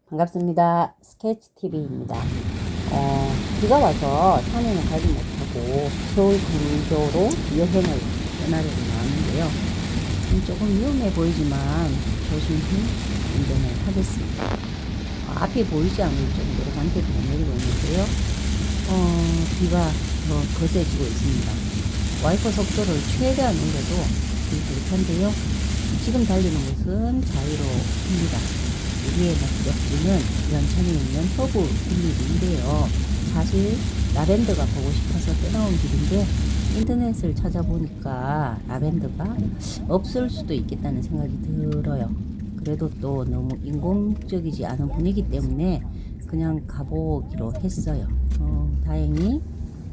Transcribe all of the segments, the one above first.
반갑습니다. 스케치TV입니다. 비가 와서 산에는 가지 못하고 서울 근교로 여행을 떠나려고 나왔는데요. 조금 위험해 보이지만 조심히 운전을 하겠습니다. 앞이 보이지 않을 정도로 잔뜩 내리고 있는데요. 비가 더 거세지고 있습니다. 와이퍼 속도를 최대한 올려도 비슷한데요. 지금 달리는 곳은 자유로입니다. 여기에 목적지는 연천에 있는 허브 빌리지인데요. 사실 라벤더가 보고 싶어서 떠나온 길인데 인터넷을 찾아보니까 라벤더가 없을 수도 있겠다는 생각이 들어요. 그래도 또 너무 인공적이지 않은 분위기 때문에 그냥 가보기로 했어요. 다행히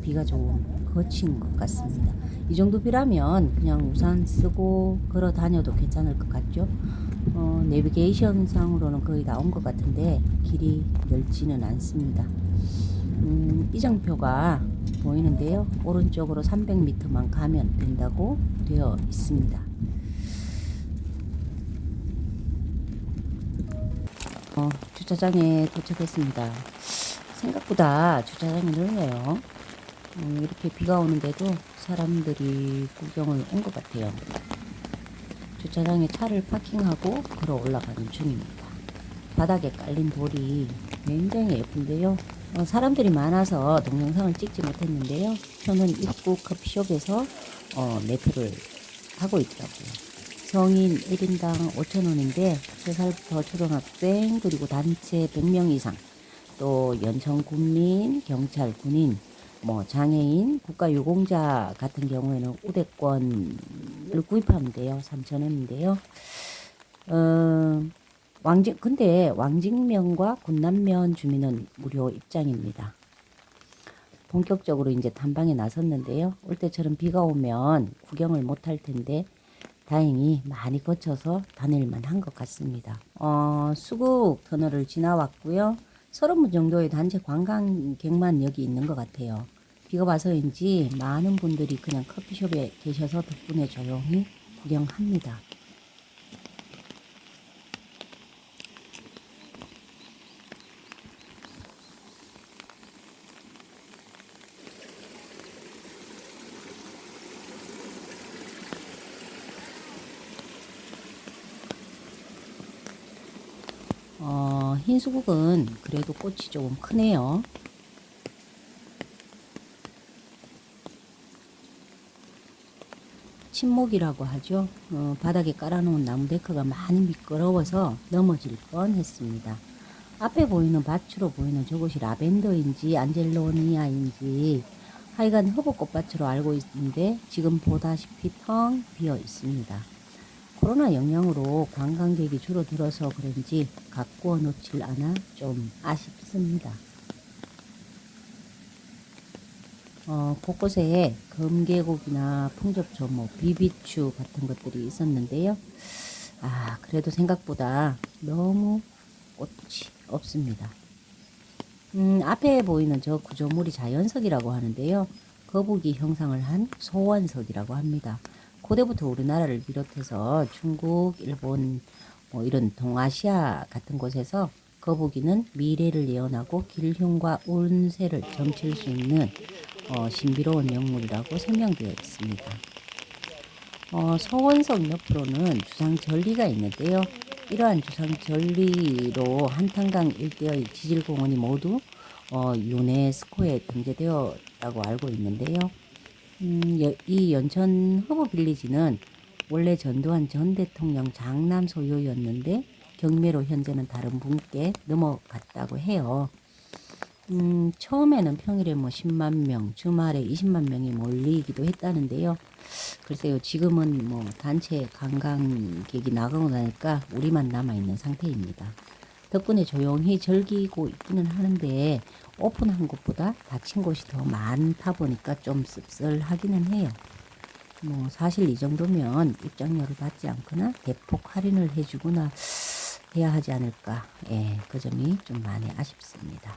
비가 좀 거친 것 같습니다. 이 정도 비라면 그냥 우산 쓰고 걸어 다녀도 괜찮을 것 같죠? 내비게이션 상으로는 거의 나온 것 같은데 길이 넓지는 않습니다. 이정표가 보이는데요. 오른쪽으로 300m만 가면 된다고 되어 있습니다. 주차장에 도착했습니다. 생각보다 주차장이 넓네요. 이렇게 비가 오는데도 사람들이 구경을 온 것 같아요. 주차장에 차를 파킹하고 걸어 올라가는 중입니다. 바닥에 깔린 돌이 굉장히 예쁜데요. 사람들이 많아서 동영상을 찍지 못했는데요. 저는 입구 커피숍에서 매표를 하고 있더라고요. 성인 1인당 5,000원인데 3살부터 초등학생 그리고 단체 100명 이상 또 연천군민, 경찰, 군인, 장애인, 국가유공자 같은 경우에는 우대권을 구입하면 돼요. 3,000원인데요. 근데 왕직면과 군남면 주민은 무료 입장입니다. 본격적으로 이제 탐방에 나섰는데요. 올 때처럼 비가 오면 구경을 못할 텐데 다행히 많이 거쳐서 다닐만 한 것 같습니다. 수국 터널을 지나왔고요. 30분 정도의 단체 관광객만 여기 있는 것 같아요. 비가 와서인지 많은 분들이 그냥 커피숍에 계셔서 덕분에 조용히 구경합니다. 흰 수국은 그래도 꽃이 조금 크네요. 침목이라고 하죠. 바닥에 깔아놓은 나무 데크가 많이 미끄러워서 넘어질 뻔했습니다. 앞에 보이는 밭으로 보이는 저곳이 라벤더인지 안젤로니아인지 하여간 허브꽃밭으로 알고 있는데 지금 보다시피 텅 비어 있습니다. 코로나 영향으로 관광객이 줄어들어서 그런지 가꾸어 놓질 않아 좀 아쉽습니다. 곳곳에 금계곡이나 풍접초, 비비추 같은 것들이 있었는데요. 그래도 생각보다 너무 꽃이 없습니다. 앞에 보이는 저 구조물이 자연석이라고 하는데요. 거북이 형상을 한 소원석이라고 합니다. 고대부터 우리나라를 비롯해서 중국, 일본, 이런 동아시아 같은 곳에서 거북이는 미래를 예언하고 길흉과 운세를 점칠 수 있는 신비로운 영물이라고 설명되어 있습니다. 서원석 옆으로는 주상절리가 있는데요. 이러한 주상절리로 한탄강 일대의 지질공원이 모두 유네스코에 등재되었다고 알고 있는데요. 이 연천 허브빌리지는 원래 전두환 전 대통령 장남 소유였는데 경매로 현재는 다른 분께 넘어갔다고 해요. 처음에는 평일에 10만 명, 주말에 20만 명이 몰리기도 했다는데요. 글쎄요, 지금은 단체 관광객이 나가고 나니까 우리만 남아있는 상태입니다. 덕분에 조용히 즐기고 있기는 하는데 오픈한 곳보다 닫힌 곳이 더 많다 보니까 좀 씁쓸하기는 해요. 사실 이 정도면 입장료를 받지 않거나 대폭 할인을 해주거나 해야 하지 않을까. 그 점이 좀 많이 아쉽습니다.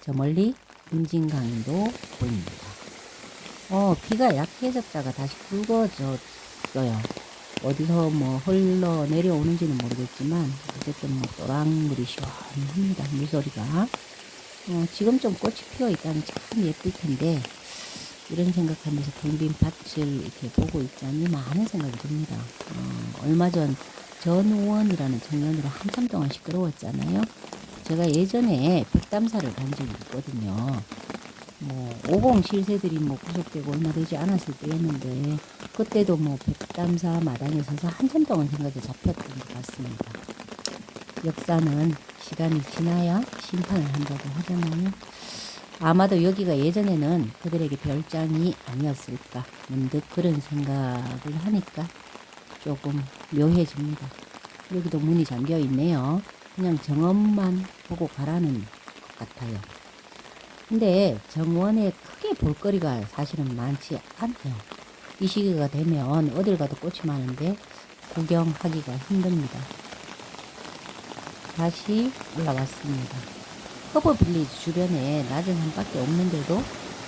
저 멀리 임진강도 보입니다. 비가 약해졌다가 다시 굵어졌어요. 어디서 뭐 흘러 내려오는지는 모르겠지만 어쨌든 뭐 또랑물이 시원합니다. 물소리가. 지금 좀 꽃이 피어 있다면 참 예쁠 텐데 이런 생각하면서 텅 빈 밭을 이렇게 보고 있자니 많은 생각이 듭니다. 얼마 전 전우원이라는 청년으로 한참 동안 시끄러웠잖아요. 제가 예전에 백담사를 간 적이 있거든요. 뭐 50 실세들이 뭐 구속되고 얼마 되지 않았을 때였는데 그때도 뭐 백담사 마당에 서서 한참 동안 생각에 잡혔던 것 같습니다. 역사는 시간이 지나야 심판을 한다고 하잖아요. 아마도 여기가 예전에는 그들에게 별장이 아니었을까 문득 그런 생각을 하니까 조금 묘해집니다. 여기도 문이 잠겨 있네요. 그냥 정원만 보고 가라는 것 같아요. 근데 정원에 크게 볼거리가 사실은 많지 않아요. 이 시기가 되면 어딜 가도 꽃이 많은데 구경하기가 힘듭니다. 다시 올라왔습니다. 허브 빌리지 주변에 낮은 산밖에 없는데도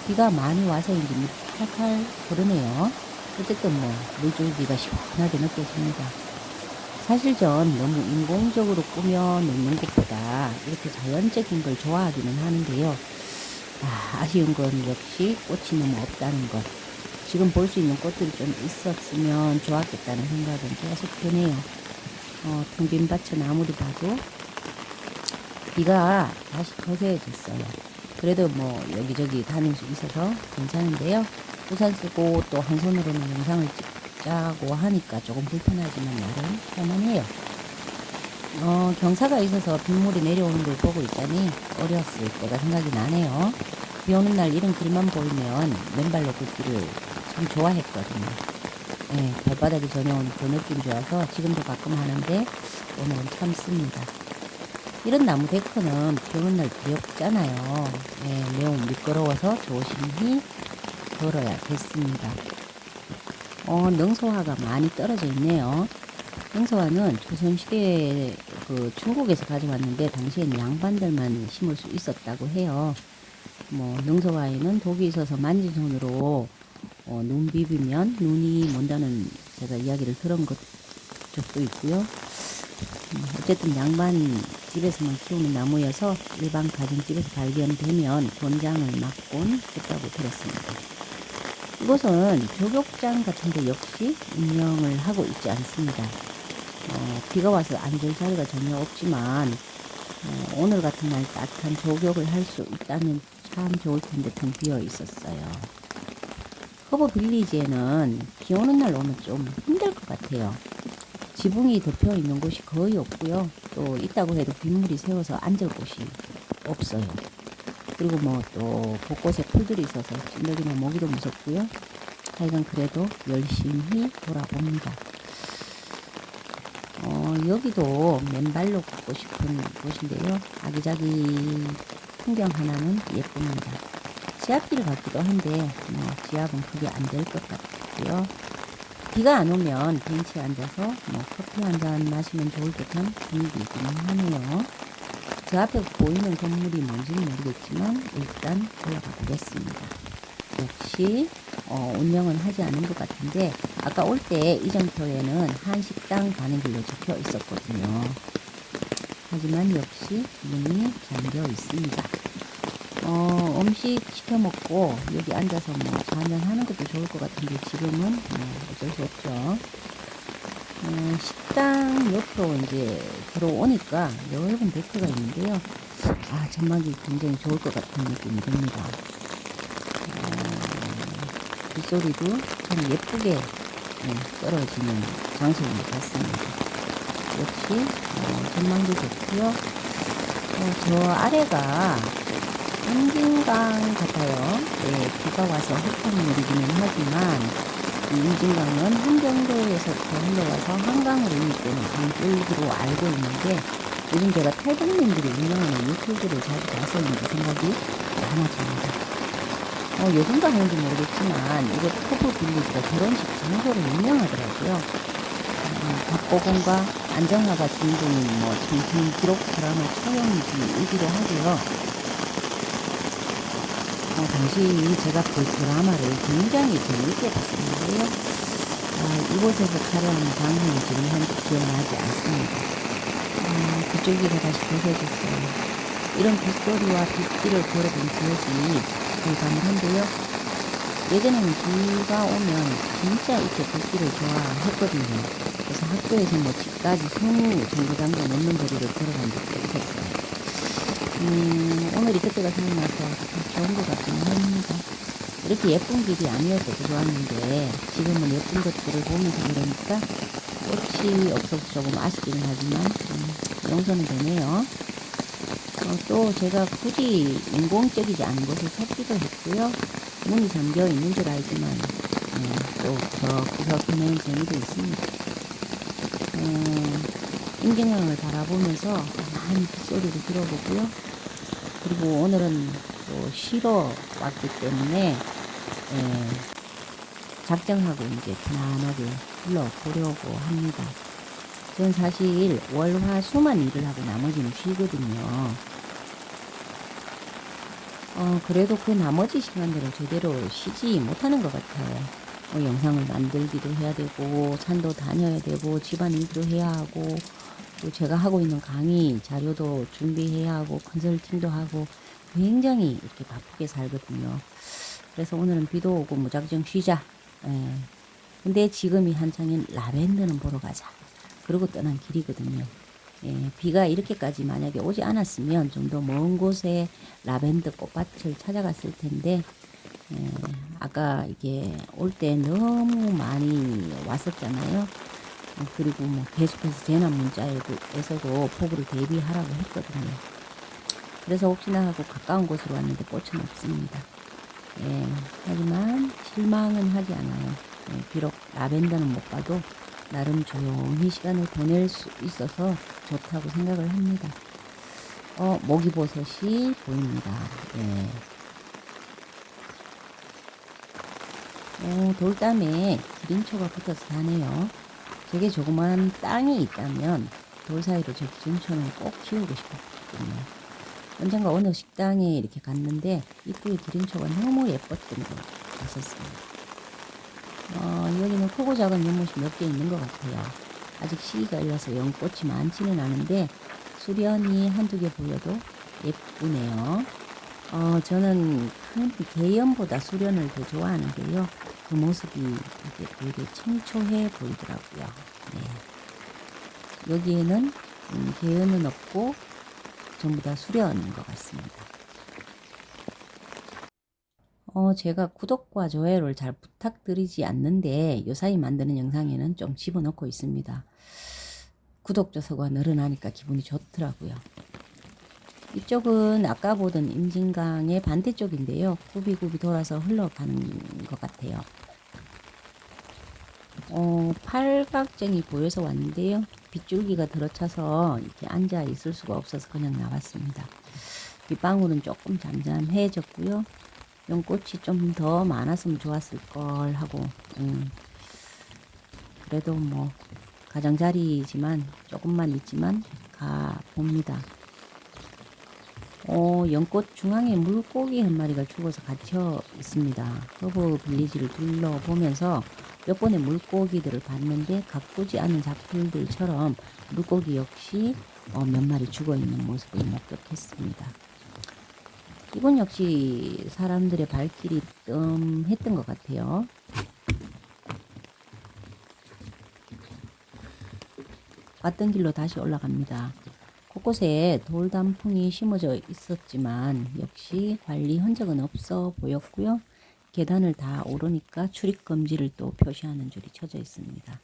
비가 많이 와서인지 물이 팔팔 흐르네요. 어쨌든 뭐 물줄기가 시원하게 느껴집니다. 사실 전 너무 인공적으로 꾸며 놓는 것보다 이렇게 자연적인 걸 좋아하기는 하는데요. 아쉬운 건 역시 꽃이 너무 없다는 것. 지금 볼 수 있는 꽃들이 좀 있었으면 좋았겠다는 생각은 계속 드네요. 텅 빈 밭은 아무리 봐도 비가 다시 거세졌어요. 그래도 뭐 여기저기 다닐 수 있어서 괜찮은데요. 우산 쓰고 또 한 손으로는 영상을 찍자고 하니까 조금 불편하지만 나름 편안해요. 경사가 있어서 빗물이 내려오는 걸 보고 있자니 어렸을 때가 생각이 나네요. 비 오는 날 이런 길만 보이면 맨발로 걷기를 참 좋아했거든요. 네, 발바닥이 전혀 오는 그 느낌 좋아서 지금도 가끔 하는데 오늘은 참습니다. 이런 나무 데크는 비 오는 날 두렵잖아요. 네, 매우 미끄러워서 조심히 걸어야겠습니다. 능소화가 많이 떨어져 있네요. 능소화는 조선시대에 중국에서 가져왔는데 당시엔 양반들만 심을 수 있었다고 해요. 뭐 능소화에는 독이 있어서 만진 손으로 눈 비비면 눈이 먼다는 제가 이야기를 들은 적도 있고요. 어쨌든 양반 집에서만 키우는 나무여서 일반 가정집에서 발견되면 권장을 막곤 했다고 들었습니다. 이곳은 족욕장 같은데 역시 운영을 하고 있지 않습니다. 비가 와서 앉을 자리가 전혀 없지만 오늘 같은 날 따뜻한 족욕을 할 수 있다면 참 좋을 텐데 텅 비어 있었어요. 허브 빌리지에는 비 오는 날 오면 좀 힘들 것 같아요. 지붕이 덮여 있는 곳이 거의 없고요. 또 있다고 해도 빗물이 새어서 앉을 곳이 없어요. 그리고 뭐 또 곳곳에 풀들이 있어서 찐덕이나 모기도 무섭고요. 하여간 그래도 열심히 돌아봅니다. 여기도 맨발로 걷고 싶은 곳인데요. 아기자기 풍경 하나는 예쁩니다. 지압길 같기도 한데 지압은 크게 안 될 것 같고요. 비가 안 오면 벤치에 앉아서 커피 한 잔 마시면 좋을 듯한 분위기이긴 하네요. 저 앞에 보이는 건물이 뭔지는 모르겠지만 일단 올라가 보겠습니다. 역시 운영은 하지 않은 것 같은데 아까 올 때 이정표에는 한식당 가는 길로 적혀 있었거든요. 하지만 역시 문이 잠겨 있습니다. 음식 시켜 먹고 여기 앉아서 차 한잔 하는 것도 좋을 것 같은데 지금은 어쩔 수 없죠. 식당 옆으로 이제 들어오니까 넓은 데크가 있는데요. 전망이 굉장히 좋을 것 같은 느낌이 듭니다. 빗소리도 참 예쁘게 떨어지는 장소인 것 같습니다. 역시 전망도 좋고요. 저 아래가 임진강 같아요. 네, 비가 와서 흙탕물이기는 하지만 이 임진강은 한경도에서부터 흘러와서 한강으로 이기 때문에 강줄기로 알고 있는데 요즘 제가 탈북민들이 운영하는 유튜브를 자주 봐서인지 생각이 많아집니다. 요즘도 하는지 모르겠지만 이곳 허브 빌리지가 결혼식 장소로 유명하더라고요. 박보검과 안정화가 주인공인 청춘 기록 드라마 촬영지이기도 하고요. 당시 제가 그 드라마를 굉장히 재밌게 봤었는데요. 이곳에서 촬영한 방송은 지금 현재 기억나지 않습니다. 빗줄기가 다시 부서졌어요. 이런 빗소리와 빗길을 걸어본 기억이 절감한데요. 예전에는 비가 오면 진짜 이렇게 빗길을 좋아했거든요. 그래서 학교에서 뭐 집까지 20정거장도 넘는 거리를 걸어간 적도 있었어요. 오늘이 그때가 생각나서 참 좋은 것 같기는 합니다. 이렇게 예쁜 길이 아니었어도 좋았는데 지금은 예쁜 것들을 보면서 그러니까 꽃이 없어서 조금 아쉽기는 하지만 용서는 되네요. 또 제가 굳이 인공적이지 않은 곳을 찾기도 했고요. 문이 잠겨 있는 줄 알지만 또 구석구석 헤매는 재미도 있습니다. 임경영을 바라보면서 많이 빗소리를 들어보고요. 그리고 오늘은 또 쉬러 왔기 때문에 작정하고 이제 편안하게 불러보려고 합니다. 저는 사실 월화수만 일을 하고 나머지는 쉬거든요. 그래도 그 나머지 시간들은 제대로 쉬지 못하는 것 같아요. 영상을 만들기도 해야 되고, 산도 다녀야 되고, 집안일도 해야 하고, 또 제가 하고 있는 강의 자료도 준비해야 하고, 컨설팅도 하고, 굉장히 이렇게 바쁘게 살거든요. 그래서 오늘은 비도 오고 무작정 쉬자. 근데 지금이 한창인 라벤더는 보러 가자. 그러고 떠난 길이거든요. 비가 이렇게까지 만약에 오지 않았으면 좀 더 먼 곳에 라벤더 꽃밭을 찾아갔을 텐데, 아까 이게 올 때 너무 많이 왔었잖아요. 그리고 뭐 계속해서 재난 문자에서도 폭우를 대비하라고 했거든요. 그래서 혹시나 하고 가까운 곳으로 왔는데 꽃은 없습니다. 하지만 실망은 하지 않아요. 비록 라벤더는 못 봐도 나름 조용히 시간을 보낼 수 있어서 좋다고 생각을 합니다. 모기버섯이 보입니다. 돌담에 기린초가 붙어서 사네요. 제게 조그만 땅이 있다면 돌 사이로 저 기린초는 꼭 키우고 싶었거든요. 언젠가 어느 식당에 이렇게 갔는데 입구에 기린초가 너무 예뻤던 거 같았습니다. 여기는 크고 작은 연못이 몇 개 있는 것 같아요. 아직 시기가 일러서 연꽃이 많지는 않은데 수련이 한두 개 보여도 예쁘네요. 저는 큰 개연보다 수련을 더 좋아하는데요. 그 모습이 이게 되게 청초해 보이더라고요. 여기에는 개연은 없고 전부 다 수련인 것 같습니다. 제가 구독과 좋아요를 잘 부탁드리지 않는데 요사이 만드는 영상에는 좀 집어넣고 있습니다. 구독자 수가 늘어나니까 기분이 좋더라고요. 이쪽은 아까 보던 임진강의 반대쪽인데요. 굽이굽이 돌아서 흘러가는 것 같아요. 팔각정이 보여서 왔는데요. 빗줄기가 들어차서 이렇게 앉아 있을 수가 없어서 그냥 나왔습니다. 빗방울은 조금 잠잠해졌고요. 연꽃이 좀 더 많았으면 좋았을 걸 하고 그래도 뭐 가장자리지만 조금만 있지만 가 봅니다. 연꽃 중앙에 물고기 한 마리가 죽어서 갇혀 있습니다. 허브 빌리지를 둘러보면서 몇 번의 물고기들을 봤는데 가꾸지 않은 작품들처럼 물고기 역시 몇 마리 죽어 있는 모습을 목격했습니다. 이건 역시 사람들의 발길이 뜸했던 것 같아요. 왔던 길로 다시 올라갑니다. 곳곳에 돌단풍이 심어져 있었지만 역시 관리 흔적은 없어 보였고요. 계단을 다 오르니까 출입 금지를 또 표시하는 줄이 쳐져 있습니다.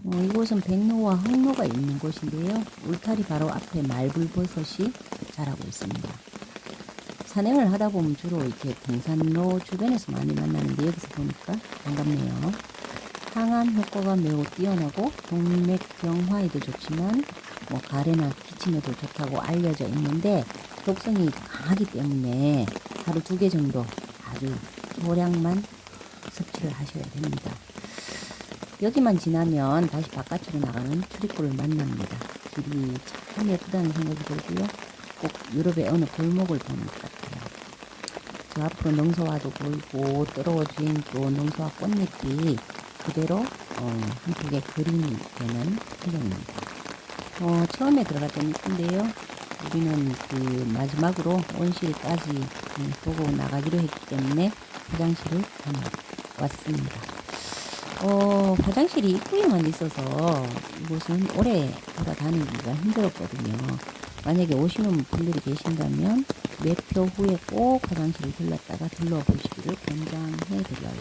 이곳은 백로와 흑로가 있는 곳인데요. 울타리 바로 앞에 말불버섯이 자라고 있습니다. 산행을 하다 보면 주로 이렇게 등산로 주변에서 많이 만나는데 여기서 보니까 반갑네요. 항암 효과가 매우 뛰어나고 동맥경화에도 좋지만 뭐 가래나 기침에도 좋다고 알려져 있는데 독성이 강하기 때문에 하루 2개 정도 아주 소량만 섭취를 하셔야 됩니다. 여기만 지나면 다시 바깥으로 나가는 출입구를 만납니다. 길이 참 예쁘다는 생각이 들고요. 꼭 유럽의 어느 골목을 보는 것 같아요. 그 앞으로 능소화도 보이고 떨어진 또 능소화 꽃잎이 그대로 한쪽에 그림이 되는 풍경입니다. 처음에 들어갔던 이쁜데요. 우리는 그 마지막으로 온실까지 보고 나가기로 했기 때문에 화장실을 다녀왔습니다. 화장실이 입구에만 있어서 이곳은 오래 돌아다니기가 힘들었거든요. 만약에 오시는 분들이 계신다면 매표 후에 꼭 화장실을 들렀다가 둘러보시기를 권장해 드려요.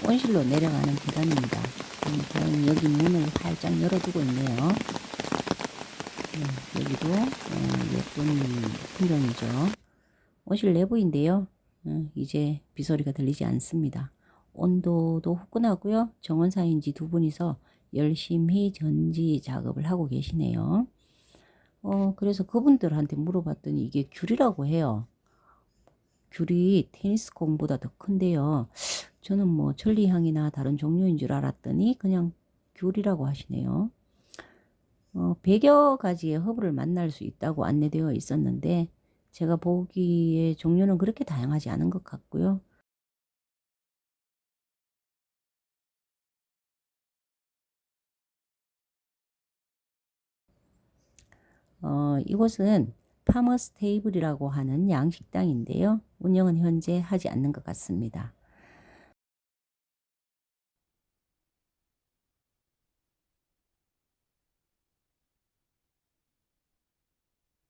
온실로 내려가는 계단입니다. 다행히 여기 문을 활짝 열어두고 있네요. 여기도 예쁜 풍경이죠. 온실 내부인데요. 이제 빗소리가 들리지 않습니다. 온도도 후끈하고요. 정원사인지 두 분이서 열심히 전지 작업을 하고 계시네요. 그래서 그분들한테 물어봤더니 이게 귤이라고 해요. 귤이 테니스 공보다 더 큰데요. 저는 뭐 천리향이나 다른 종류인 줄 알았더니 그냥 귤이라고 하시네요. 100여 가지의 허브를 만날 수 있다고 안내되어 있었는데 제가 보기에 종류는 그렇게 다양하지 않은 것 같고요. 이곳은 파머스 테이블이라고 하는 양식당인데요. 운영은 현재 하지 않는 것 같습니다.